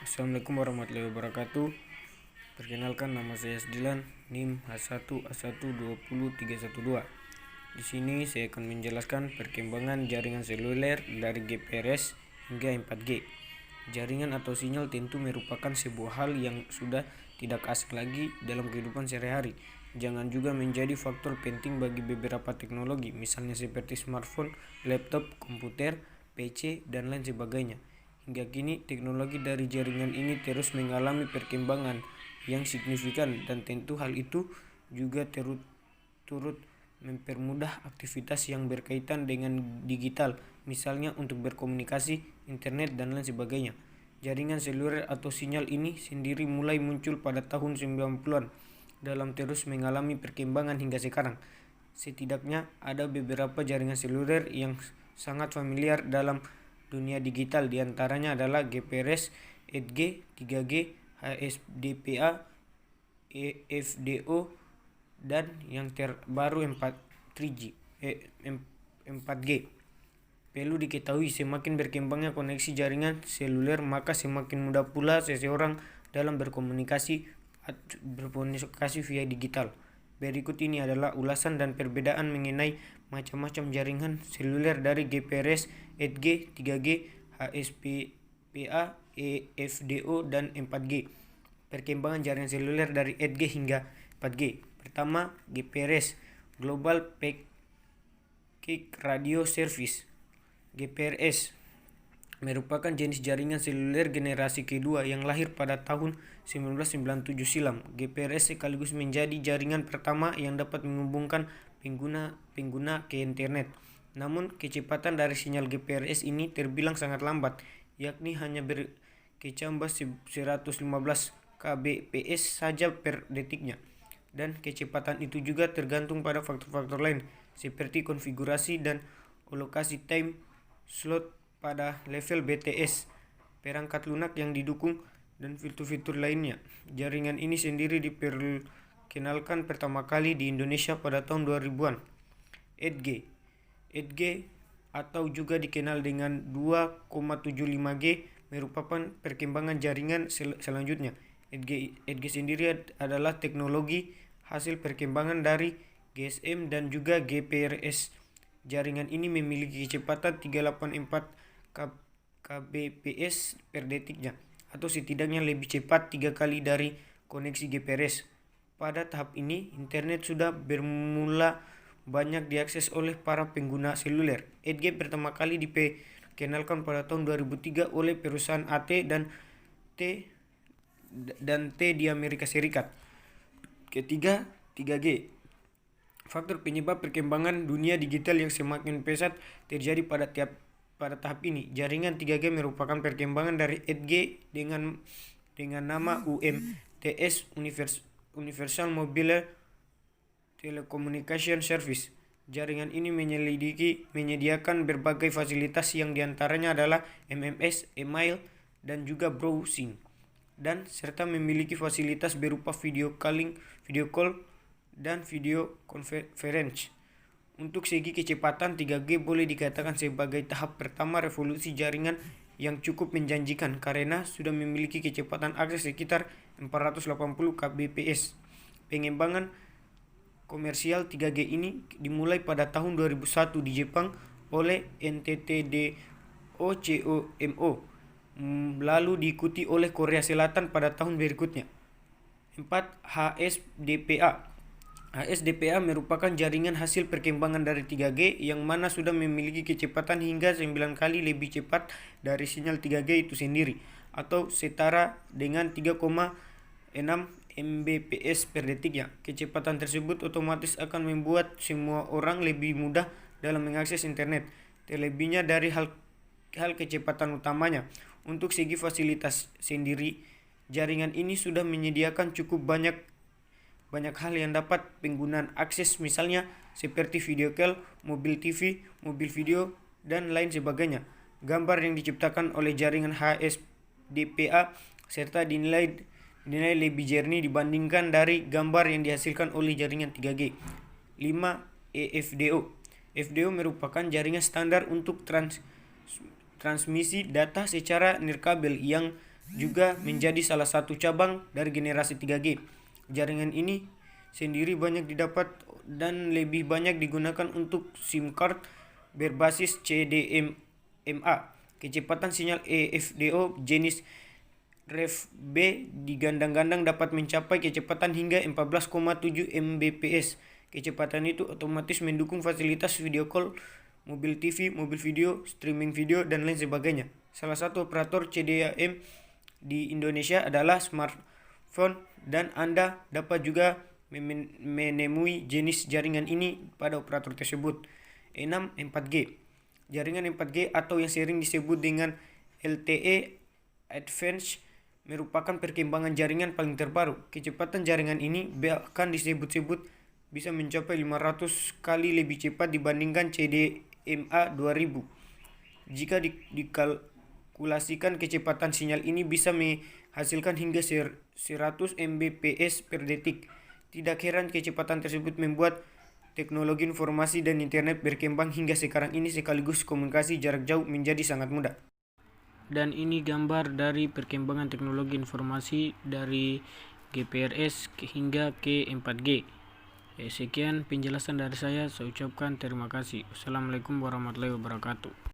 Assalamualaikum warahmatullahi wabarakatuh. Perkenalkan, nama saya Sdilan, NIM H1A1200312. Di sini saya akan menjelaskan perkembangan jaringan seluler dari GPRS hingga 4G. Jaringan atau sinyal tentu merupakan sebuah hal yang sudah tidak asing lagi dalam kehidupan sehari-hari. Jangan juga menjadi faktor penting bagi beberapa teknologi, misalnya seperti smartphone, laptop, komputer, PC, dan lain sebagainya. Hingga kini, teknologi dari jaringan ini terus mengalami perkembangan yang signifikan, dan tentu hal itu juga turut mempermudah aktivitas yang berkaitan dengan digital, misalnya untuk berkomunikasi, internet, dan lain sebagainya. Jaringan seluler atau sinyal ini sendiri mulai muncul pada tahun 90-an dalam terus mengalami perkembangan hingga sekarang. Setidaknya ada beberapa jaringan seluler yang sangat familiar dalam dunia digital, diantaranya adalah GPRS, 8G, 3G, HSDPA, EFDO, dan yang terbaru 4G. Perlu diketahui, semakin berkembangnya koneksi jaringan seluler, maka semakin mudah pula seseorang dalam berkomunikasi via digital. Berikut ini adalah ulasan dan perbedaan mengenai macam-macam jaringan seluler dari GPRS, 8G, 3G, HSPPA, EFDO, dan 4G. Perkembangan jaringan seluler dari 8G hingga 4G. Pertama, GPRS, Global Packet Radio Service. GPRS merupakan jenis jaringan seluler generasi kedua yang lahir pada tahun 1997 silam. GPRS sekaligus menjadi jaringan pertama yang dapat menghubungkan pengguna ke internet. Namun, kecepatan dari sinyal GPRS ini terbilang sangat lambat, yakni hanya berkecambah 115 kbps saja per detiknya. Dan kecepatan itu juga tergantung pada faktor-faktor lain, seperti konfigurasi dan lokasi time slot pada level BTS, perangkat lunak yang didukung, dan fitur-fitur lainnya. Jaringan ini sendiri diperkenalkan pertama kali di Indonesia pada tahun 2000-an. 8G atau juga dikenal dengan 2,75G merupakan perkembangan jaringan selanjutnya. 8G sendiri adalah teknologi hasil perkembangan dari GSM dan juga GPRS. Jaringan ini memiliki kecepatan 384 kbps per detiknya, atau setidaknya lebih cepat 3 kali dari koneksi GPRS. Pada tahap ini, internet sudah bermula banyak diakses oleh para pengguna seluler. 8G pertama kali diperkenalkan pada tahun 2003 oleh perusahaan AT dan T di Amerika Serikat. Ketiga, 3G. Faktor penyebab perkembangan dunia digital yang semakin pesat terjadi pada tahap ini. Jaringan 3G merupakan perkembangan dari 8G dengan nama UMTS, Universal Mobile Telecommunication Service. Jaringan ini menyediakan berbagai fasilitas yang diantaranya adalah MMS, email, dan juga browsing, dan serta memiliki fasilitas berupa video call, dan video conference. Untuk segi kecepatan, 3G boleh dikatakan sebagai tahap pertama revolusi jaringan yang cukup menjanjikan karena sudah memiliki kecepatan akses sekitar 480 kbps. Pengembangan komersial 3G ini dimulai pada tahun 2001 di Jepang oleh NTT DOCOMO, lalu diikuti oleh Korea Selatan pada tahun berikutnya. 4. HSDPA. HSDPA merupakan jaringan hasil perkembangan dari 3G yang mana sudah memiliki kecepatan hingga 9 kali lebih cepat dari sinyal 3G itu sendiri, atau setara dengan 3,6 Mbps per detiknya. Kecepatan tersebut otomatis akan membuat semua orang lebih mudah dalam mengakses internet. Terlebihnya dari hal kecepatan utamanya. Untuk segi fasilitas sendiri, jaringan ini sudah menyediakan cukup banyak hal yang dapat penggunaan akses, misalnya seperti video call, mobil TV, mobil video, dan lain sebagainya. Gambar yang diciptakan oleh jaringan HSDPA serta dinilai lebih jernih dibandingkan dari gambar yang dihasilkan oleh jaringan 3G. 5. EFDO. FDO merupakan jaringan standar untuk transmisi data secara nirkabel yang juga menjadi salah satu cabang dari generasi 3G. Jaringan ini sendiri banyak didapat dan lebih banyak digunakan untuk SIM card berbasis CDMA. Kecepatan sinyal EFDO jenis REV-B digandang-gandang dapat mencapai kecepatan hingga 14,7 Mbps. Kecepatan itu otomatis mendukung fasilitas video call, mobil TV, mobil video, streaming video, dan lain sebagainya. Salah satu operator CDMA di Indonesia adalah smartphone, dan Anda dapat juga menemui jenis jaringan ini pada operator tersebut. 6. 4G. Jaringan 4G atau yang sering disebut dengan LTE Advanced merupakan perkembangan jaringan paling terbaru. Kecepatan jaringan ini bahkan disebut-sebut bisa mencapai 500 kali lebih cepat dibandingkan CDMA 2000. Jika dikalkulasikan, kecepatan sinyal ini bisa menghasilkan hingga 100 Mbps per detik. Tidak heran kecepatan tersebut membuat teknologi informasi dan internet berkembang hingga sekarang ini, sekaligus komunikasi jarak jauh menjadi sangat mudah. Dan ini gambar dari perkembangan teknologi informasi dari GPRS hingga ke 4G. Sekian penjelasan dari saya ucapkan terima kasih. Wassalamualaikum warahmatullahi wabarakatuh.